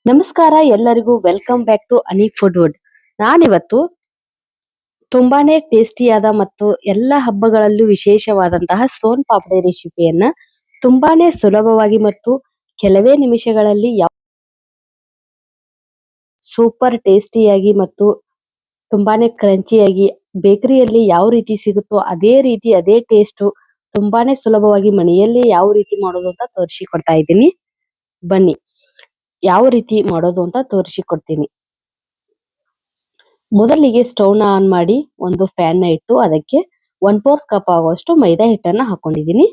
ನಮಸ್ಕಾರ ಎಲ್ಲರಿಗೂ welcome back to ಅನಿ ಫುಡ್ ವುಡ್. ನಾನಿವತ್ತು ತುಂಬಾನೇ ಟೇಸ್ಟಿಯಾದ ಮತ್ತು ಎಲ್ಲ ಹಬ್ಬಗಳಲ್ಲೂ ವಿಶೇಷವಾದಂತಹ ಸೋನ್ ಪಾಪಡಿ ರೆಸಿಪಿಯನ್ನ ತುಂಬಾನೇ ಸುಲಭವಾಗಿ ಮತ್ತು ಕೆಲವೇ ನಿಮಿಷಗಳಲ್ಲಿ ಸೂಪರ್ ಟೇಸ್ಟಿಯಾಗಿ ಮತ್ತು ತುಂಬಾನೇ ಕ್ರಂಚಿಯಾಗಿ ಬೇಕರಿಯಲ್ಲಿ ಯಾವ ರೀತಿ ಸಿಗುತ್ತೋ ಅದೇ ರೀತಿ ಅದೇ ಟೇಸ್ಟ್ ತುಂಬಾನೇ ಸುಲಭವಾಗಿ ಮನೆಯಲ್ಲಿ ಯಾವ ರೀತಿ ಮಾಡೋದು ಅಂತ ತೋರಿಸಿಕೊಡ್ತಾ ಇದ್ದೀನಿ. ಬನ್ನಿ ಯಾವ ರೀತಿ ಮಾಡೋದು ಅಂತ ತೋರಿಸಿಕೊಡ್ತೀನಿ. ಮೊದಲಿಗೆ ಸ್ಟವ್ ನ ಆನ್ ಮಾಡಿ ಒಂದು ಫ್ಯಾನ್ ನ ಇಟ್ಟು ಅದಕ್ಕೆ 1/4 ಕಪ್ ಆಗುವಷ್ಟು ಮೈದಾ ಹಿಟ್ಟನ್ನ ಹಾಕೊಂಡಿದ್ದೀನಿ.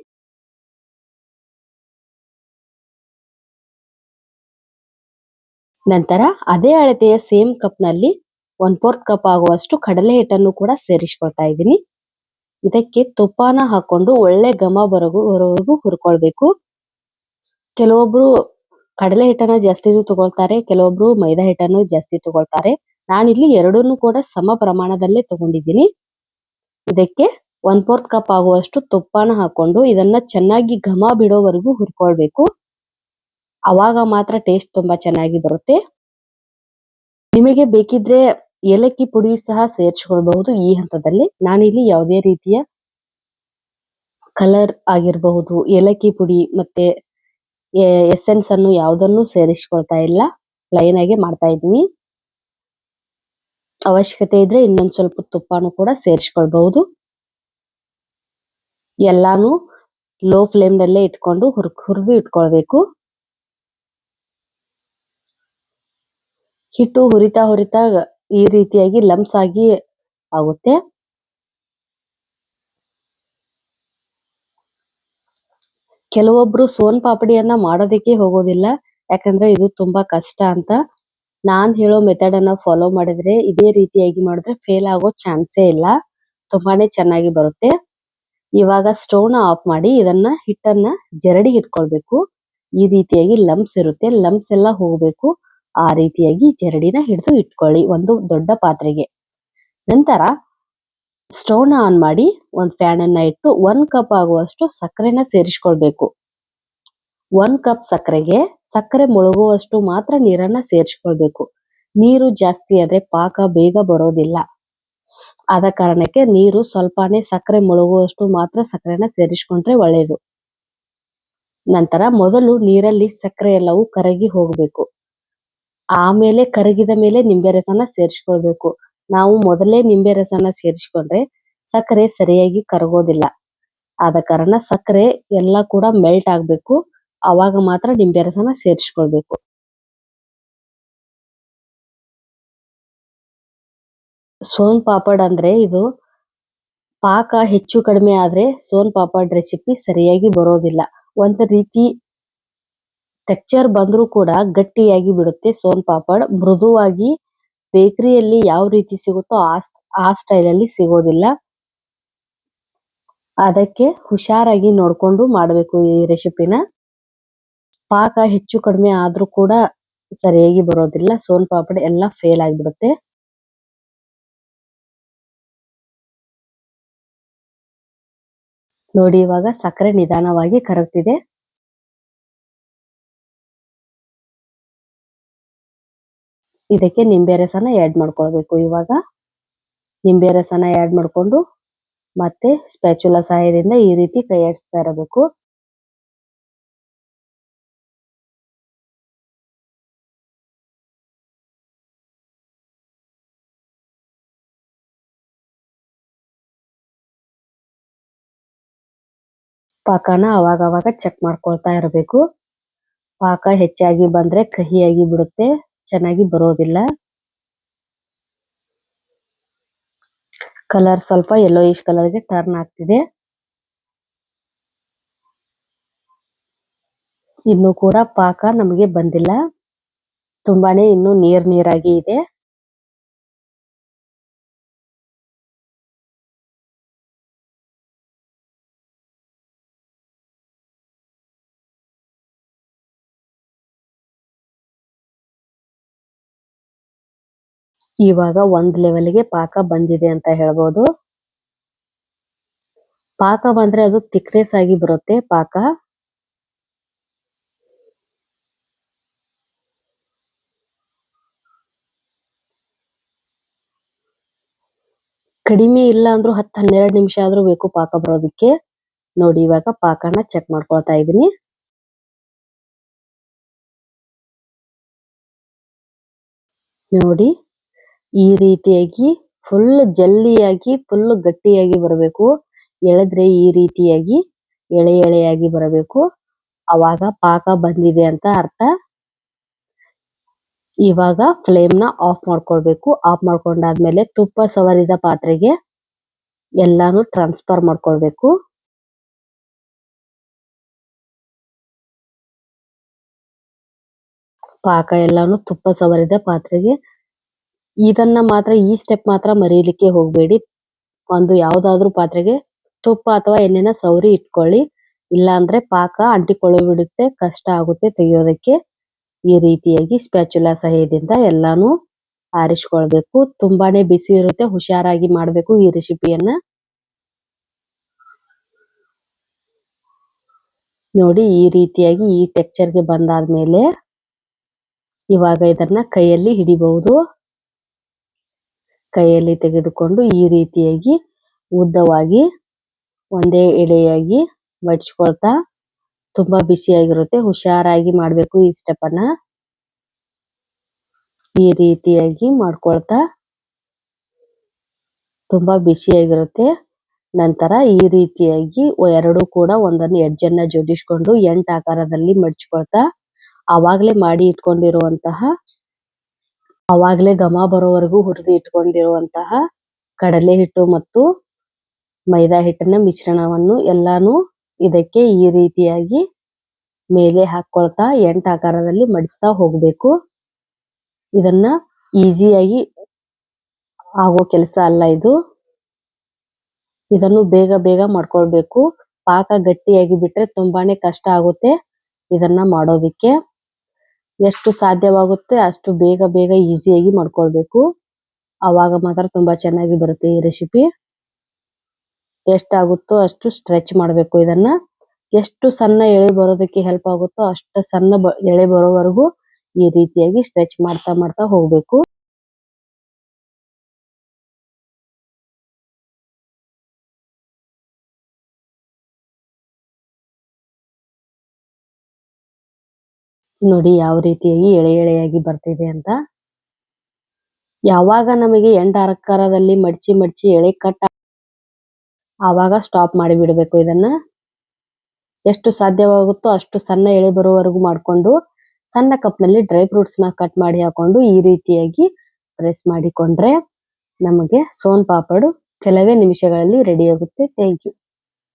ನಂತರ ಅದೇ ಅಳತೆಯ ಸೇಮ್ ಕಪ್ ನಲ್ಲಿ 1/4 ಕಪ್ ಆಗುವಷ್ಟು ಕಡಲೆ ಹಿಟ್ಟನ್ನು ಕೂಡ ಸೇರಿಸಿಕೊಳ್ತಾ ಇದ್ದೀನಿ. ಇದಕ್ಕೆ ತುಪ್ಪನ ಹಾಕೊಂಡು ಒಳ್ಳೆ ಘಮ ಬರೋವರೆಗೂ ಹುರ್ಕೊಳ್ಬೇಕು. ಕೆಲವೊಬ್ರು ಕಡಲೆ ಹಿಟ್ಟನ್ನ ಜಾಸ್ತಿ ತಗೊಳ್ತಾರೆ, ಕೆಲವೊಬ್ರು ಮೈದಾ ಹಿಟ್ಟನ್ನು ಜಾಸ್ತಿ ತಗೊಳ್ತಾರೆ. ನಾನಿಲ್ಲಿ ಎರಡನ್ನೂ ಕೂಡ ಸಮ ಪ್ರಮಾಣದಲ್ಲೇ ತಗೊಂಡಿದ್ದೀನಿ. ಇದಕ್ಕೆ 1/4 ಕಪ್ ಆಗುವಷ್ಟು ತುಪ್ಪನ ಹಾಕೊಂಡು ಇದನ್ನ ಚೆನ್ನಾಗಿ ಘಮ ಬಿಡೋವರೆಗೂ ಹುರ್ಕೊಳ್ಬೇಕು. ಅವಾಗ ಮಾತ್ರ ಟೇಸ್ಟ್ ತುಂಬಾ ಚೆನ್ನಾಗಿ ಬರುತ್ತೆ. ನಿಮಗೆ ಬೇಕಿದ್ರೆ ಏಲಕ್ಕಿ ಪುಡಿ ಸಹ ಸೇರಿಸಿಕೊಳ್ಬಹುದು ಈ ಹಂತದಲ್ಲಿ. ನಾನಿಲ್ಲಿ ಯಾವುದೇ ರೀತಿಯ ಕಲರ್ ಆಗಿರಬಹುದು, ಏಲಕ್ಕಿ ಪುಡಿ ಮತ್ತೆ ಎಸೆನ್ಸ್ ಅನ್ನು ಯಾವುದನ್ನು ಸೇರಿಸಿಕೊಳ್ತಾ ಇಲ್ಲ, ಪ್ಲೈನ್ ಆಗಿ ಮಾಡ್ತಾ ಇದ್ದೀನಿ. ಅವಶ್ಯಕತೆ ಇದ್ರೆ ಇನ್ನೊಂದ್ ಸ್ವಲ್ಪ ತುಪ್ಪನೂ ಕೂಡ ಸೇರಿಸಿಕೊಳ್ಬಹುದು. ಎಲ್ಲಾನು ಲೋ ಫ್ಲೇಮ್ ನಲ್ಲೇ ಇಟ್ಕೊಂಡು ಹುರಿದು ಇಟ್ಕೊಳ್ಬೇಕು. ಹಿಟ್ಟು ಹುರಿತಾ ಈ ರೀತಿಯಾಗಿ ಲಮ್ಸ್ ಆಗಿ ಆಗುತ್ತೆ. ಕೆಲವೊಬ್ರು ಸೋನ್ ಪಾಪಡಿಯನ್ನ ಮಾಡೋದಕ್ಕೆ ಹೋಗೋದಿಲ್ಲ, ಯಾಕಂದ್ರೆ ಇದು ತುಂಬಾ ಕಷ್ಟ ಅಂತ. ನಾನ್ ಹೇಳೋ ಮೆಥಡ್ ಅನ್ನ ಫಾಲೋ ಮಾಡಿದ್ರೆ ಇದೇ ರೀತಿಯಾಗಿ ಮಾಡಿದ್ರೆ ಫೇಲ್ ಆಗೋ ಚಾನ್ಸೇ ಇಲ್ಲ, ತುಂಬಾನೇ ಚೆನ್ನಾಗಿ ಬರುತ್ತೆ. ಇವಾಗ ಸ್ಟವ್ ನ ಆಫ್ ಮಾಡಿ ಇದನ್ನ ಹಿಟ್ಟನ್ನ ಜರಡಿ ಇಟ್ಕೊಳ್ಬೇಕು. ಈ ರೀತಿಯಾಗಿ ಲಮ್ಸ್ ಇರುತ್ತೆ, ಲಮ್ಸ್ ಎಲ್ಲ ಹೋಗ್ಬೇಕು. ಆ ರೀತಿಯಾಗಿ ಜರಡಿನ ಹಿಡಿದು ಇಟ್ಕೊಳ್ಳಿ ಒಂದು ದೊಡ್ಡ ಪಾತ್ರೆಗೆ. ನಂತರ ಸ್ಟವ್ ನ ಆನ್ ಮಾಡಿ ಒಂದ್ ಫ್ಯಾನ್ ಅನ್ನ ಇಟ್ಟು 1 ಕಪ್ ಆಗುವಷ್ಟು ಸಕ್ಕರೆನ ಸೇರಿಸಿಕೊಳ್ಬೇಕು. 1 ಕಪ್ ಸಕ್ಕರೆಗೆ ಸಕ್ಕರೆ ಮುಳುಗುವಷ್ಟು ಮಾತ್ರ ನೀರನ್ನ ಸೇರಿಸಿಕೊಳ್ಬೇಕು. ನೀರು ಜಾಸ್ತಿ ಆದ್ರೆ ಪಾಕ ಬೇಗ ಬರೋದಿಲ್ಲ. ಆದ ಕಾರಣಕ್ಕೆ ನೀರು ಸ್ವಲ್ಪನೇ, ಸಕ್ಕರೆ ಮುಳುಗುವಷ್ಟು ಮಾತ್ರ ಸಕ್ಕರೆನ ಸೇರಿಸಿಕೊಂಡ್ರೆ ಒಳ್ಳೆಯದು. ನಂತರ ಮೊದಲು ನೀರಲ್ಲಿ ಸಕ್ಕರೆ ಎಲ್ಲವೂ ಕರಗಿ ಹೋಗ್ಬೇಕು. ಆಮೇಲೆ ಕರಗಿದ ಮೇಲೆ ನಿಂಬೆ ರಸನ ಸೇರಿಸಿಕೊಳ್ಬೇಕು. ನಾವು ಮೊದಲೇ ನಿಂಬೆ ರಸನ ಸೇರಿಸಿಕೊಂಡ್ರೆ ಸಕ್ಕರೆ ಸರಿಯಾಗಿ ಕರಗೋದಿಲ್ಲ. ಆದ ಕಾರಣ ಸಕ್ಕರೆ ಎಲ್ಲ ಕೂಡ ಮೆಲ್ಟ್ ಆಗ್ಬೇಕು, ಅವಾಗ ಮಾತ್ರ ನಿಂಬೆ ರಸನ ಸೇರಿಸಿಕೊಳ್ಬೇಕು. ಸೋನ್ ಪಾಪಡ್ ಅಂದ್ರೆ ಇದು ಪಾಕ ಹೆಚ್ಚು ಕಡಿಮೆ ಆದ್ರೆ ಸೋನ್ ಪಾಪಡ್ ರೆಸಿಪಿ ಸರಿಯಾಗಿ ಬರೋದಿಲ್ಲ. ಒಂದ್ ರೀತಿ ಟೆಕ್ಸ್ಚರ್ ಬಂದ್ರೂ ಕೂಡ ಗಟ್ಟಿಯಾಗಿ ಬಿಡುತ್ತೆ ಸೋನ್ ಪಾಪಡ್. ಮೃದುವಾಗಿ ಬೇಕರಿಯಲ್ಲಿ ಯಾವ ರೀತಿ ಸಿಗುತ್ತೋ ಆ ಸ್ಟೈಲ್ ಅಲ್ಲಿ ಸಿಗೋದಿಲ್ಲ. ಅದಕ್ಕೆ ಹುಷಾರಾಗಿ ನೋಡ್ಕೊಂಡು ಮಾಡಬೇಕು ಈ ರೆಸಿಪಿನ. ಪಾಕ ಹೆಚ್ಚು ಕಡಿಮೆ ಆದ್ರೂ ಕೂಡ ಸರಿಯಾಗಿ ಬರೋದಿಲ್ಲ, ಸೋನ್ ಪಾಪಡ್ ಎಲ್ಲ ಫೇಲ್ ಆಗಿಬಿಡುತ್ತೆ. ನೋಡಿ ಇವಾಗ ಸಕ್ಕರೆ ನಿಧಾನವಾಗಿ ಕರಗ್ತಿದೆ. ಇದಕ್ಕೆ ನಿಂಬೆ ರಸನ ಆಡ್ ಮಾಡ್ಕೊಳ್ಬೇಕು. ಇವಾಗ ನಿಂಬೆ ರಸನ ಆಡ್ ಮಾಡ್ಕೊಂಡು ಮತ್ತೆ ಸ್ಪ್ಯಾಚುಲಾ ಸಹಾಯದಿಂದ ಈ ರೀತಿ ಕೈ ಆಡಿಸ್ತಾ ಇರಬೇಕು. ಪಾಕನ ಅವಾಗ ಚೆಕ್ ಮಾಡ್ಕೊಳ್ತಾ ಇರಬೇಕು. ಪಾಕ ಹೆಚ್ಚಾಗಿ ಬಂದ್ರೆ ಕಹಿಯಾಗಿ ಬಿಡುತ್ತೆ, ಚೆನ್ನಾಗಿ ಬರೋದಿಲ್ಲ. ಕಲರ್ ಸ್ವಲ್ಪ ಯೆಲ್ಲೋಯಿಶ್ ಕಲರ್ಗೆ ಟರ್ನ್ ಆಗ್ತಿದೆ. ಇನ್ನು ಕೂಡ ಪಾಕ ನಮಗೆ ಬಂದಿಲ್ಲ, ತುಂಬಾನೇ ಇನ್ನು ನೀರಾಗಿ ಇದೆ. ಇವಾಗ ಒಂದ್ ಲೆವೆಲ್ಗೆ ಪಾಕ ಬಂದಿದೆ ಅಂತ ಹೇಳ್ಬೋದು. ಪಾಕ ಬಂದ್ರೆ ಅದು ಥಿಕ್ನೆಸ್ ಆಗಿ ಬರುತ್ತೆ ಪಾಕ. ಕಡಿಮೆ ಇಲ್ಲ ಅಂದ್ರೂ 10-12 ನಿಮಿಷ ಆದ್ರೂ ಬೇಕು ಪಾಕ ಬರೋದಕ್ಕೆ. ನೋಡಿ ಇವಾಗ ಪಾಕನ ಚೆಕ್ ಮಾಡ್ಕೊಳ್ತಾ ಇದೀನಿ. ನೋಡಿ ಈ ರೀತಿಯಾಗಿ ಫುಲ್ ಜಲ್ಲಿಯಾಗಿ ಫುಲ್ ಗಟ್ಟಿಯಾಗಿ ಬರಬೇಕು. ಎಳೆದ್ರೆ ಈ ರೀತಿಯಾಗಿ ಎಳೆ ಎಳೆಯಾಗಿ ಬರಬೇಕು. ಅವಾಗ ಪಾಕ ಬಂದಿದೆ ಅಂತ ಅರ್ಥ. ಇವಾಗ ಫ್ಲೇಮ್ ನ ಆಫ್ ಮಾಡ್ಕೊಳ್ಬೇಕು. ಆಫ್ ಮಾಡ್ಕೊಂಡಾದ್ಮೇಲೆ ತುಪ್ಪ ಸವರಿದ ಪಾತ್ರೆಗೆ ಎಲ್ಲಾನು ಟ್ರಾನ್ಸ್ಫರ್ ಮಾಡ್ಕೊಳ್ಬೇಕು. ಪಾಕ ಎಲ್ಲಾನು ತುಪ್ಪ ಸವರಿದ ಪಾತ್ರೆಗೆ. ಇದನ್ನ ಮಾತ್ರ ಈ ಸ್ಟೆಪ್ ಮಾತ್ರ ಮರೀಲಿಕ್ಕೆ ಹೋಗ್ಬೇಡಿ. ಒಂದು ಯಾವ್ದಾದ್ರು ಪಾತ್ರೆಗೆ ತುಪ್ಪ ಅಥವಾ ಎಣ್ಣೆನ ಸವರಿ ಇಟ್ಕೊಳ್ಳಿ. ಇಲ್ಲ ಅಂದ್ರೆ ಪಾಕ ಅಂಟಿಕೊಳ್ಳಿ ಬಿಡುತ್ತೆ, ಕಷ್ಟ ಆಗುತ್ತೆ ತೆಗೆಯೋದಕ್ಕೆ. ಈ ರೀತಿಯಾಗಿ ಸ್ಪ್ಯಾಚುಲಾ ಸಹಾಯದಿಂದ ಎಲ್ಲಾನು ಆರಿಸ್ಕೊಳ್ಬೇಕು. ತುಂಬಾನೇ ಬಿಸಿ ಇರುತ್ತೆ, ಹುಷಾರಾಗಿ ಮಾಡ್ಬೇಕು ಈ ರೆಸಿಪಿಯನ್ನ. ನೋಡಿ ಈ ರೀತಿಯಾಗಿ ಈ ಟೆಕ್ಸ್ಚರ್ಗೆ ಬಂದಾದ್ಮೇಲೆ ಇವಾಗ ಇದನ್ನ ಕೈಯಲ್ಲಿ ಹಿಡಿಬಹುದು. ಕೈಯಲ್ಲಿ ತೆಗೆದುಕೊಂಡು ಈ ರೀತಿಯಾಗಿ ಉದ್ದವಾಗಿ ಒಂದೇ ಎಳೆಯಾಗಿ ಮಡ್ಚ್ಕೊಳ್ತಾ, ತುಂಬಾ ಬಿಸಿಯಾಗಿರುತ್ತೆ, ಹುಷಾರಾಗಿ ಮಾಡ್ಬೇಕು ಈ ಸ್ಟೆಪ್ ಅನ್ನ. ಈ ರೀತಿಯಾಗಿ ಮಾಡ್ಕೊಳ್ತಾ ತುಂಬಾ ಬಿಸಿಯಾಗಿರುತ್ತೆ. ನಂತರ ಈ ರೀತಿಯಾಗಿ ಎರಡು ಕೂಡ ಒಂದನ್ನು ಎಡ್ಜನ್ನ ಜೋಡಿಸ್ಕೊಂಡು 8 ಆಕಾರದಲ್ಲಿ ಮಡ್ಚ್ಕೊಳ್ತಾ, ಅವಾಗ್ಲೇ ಮಾಡಿ ಇಟ್ಕೊಂಡಿರುವಂತಹ, ಅವಾಗ್ಲೇ ಘಮ ಬರೋವರೆಗೂ ಹುರಿದು ಇಟ್ಕೊಂಡಿರುವಂತಹ ಕಡಲೆ ಹಿಟ್ಟು ಮತ್ತು ಮೈದಾ ಹಿಟ್ಟಿನ ಮಿಶ್ರಣವನ್ನು ಎಲ್ಲಾನು ಇದಕ್ಕೆ ಈ ರೀತಿಯಾಗಿ ಮೇಲೆ ಹಾಕೊಳ್ತಾ 8 ಆಕಾರದಲ್ಲಿ ಮಡಿಸ್ತಾ ಹೋಗ್ಬೇಕು. ಇದನ್ನ ಈಸಿಯಾಗಿ ಆಗೋ ಕೆಲಸ ಅಲ್ಲ ಇದು. ಇದನ್ನು ಬೇಗ ಬೇಗ ಮಾಡ್ಕೊಳ್ಬೇಕು. ಪಾಕ ಗಟ್ಟಿಯಾಗಿ ಬಿಟ್ರೆ ತುಂಬಾನೇ ಕಷ್ಟ ಆಗುತ್ತೆ ಇದನ್ನ ಮಾಡೋದಿಕ್ಕೆ. ಎಷ್ಟು ಸಾಧ್ಯವಾಗುತ್ತೆ ಅಷ್ಟು ಬೇಗ ಬೇಗ ಈಸಿಯಾಗಿ ಮಾಡ್ಕೊಳ್ಬೇಕು. ಅವಾಗ ಮಾತ್ರ ತುಂಬಾ ಚೆನ್ನಾಗಿ ಬರುತ್ತೆ ಈ ರೆಸಿಪಿ. ಎಷ್ಟಾಗುತ್ತೋ ಅಷ್ಟು ಸ್ಟ್ರೆಚ್ ಮಾಡಬೇಕು ಇದನ್ನ. ಎಷ್ಟು ಸಣ್ಣ ಎಳೆ ಬರೋದಕ್ಕೆ ಹೆಲ್ಪ್ ಆಗುತ್ತೋ ಅಷ್ಟು ಸಣ್ಣ ಎಳೆ ಬರೋವರೆಗೂ ಈ ರೀತಿಯಾಗಿ ಸ್ಟ್ರೆಚ್ ಮಾಡ್ತಾ ಮಾಡ್ತಾ ಹೋಗ್ಬೇಕು. ನೋಡಿ ಯಾವ ರೀತಿಯಾಗಿ ಎಳೆ ಎಳೆಯಾಗಿ ಬರ್ತಿದೆ ಅಂತ. ಯಾವಾಗ ನಮಗೆ 8 ಆಕಾರದಲ್ಲಿ ಮಡ್ಚಿ ಮಡ್ಚಿ ಎಳೆ ಕಟ್ ಆವಾಗ ಸ್ಟಾಪ್ ಮಾಡಿ ಬಿಡಬೇಕು ಇದನ್ನ. ಎಷ್ಟು ಸಾಧ್ಯವಾಗುತ್ತೋ ಅಷ್ಟು ಸಣ್ಣ ಎಳೆ ಬರುವವರೆಗೂ ಮಾಡ್ಕೊಂಡು, ಸಣ್ಣ ಕಪ್ನಲ್ಲಿ ಡ್ರೈ ಫ್ರೂಟ್ಸ್ ನ ಕಟ್ ಮಾಡಿ ಹಾಕೊಂಡು ಈ ರೀತಿಯಾಗಿ ಪ್ರೆಸ್ ಮಾಡಿಕೊಂಡ್ರೆ ನಮಗೆ ಸೋನ್ ಪಾಪಡ್ ಕೆಲವೇ ನಿಮಿಷಗಳಲ್ಲಿ ರೆಡಿ ಆಗುತ್ತೆ. Thank you.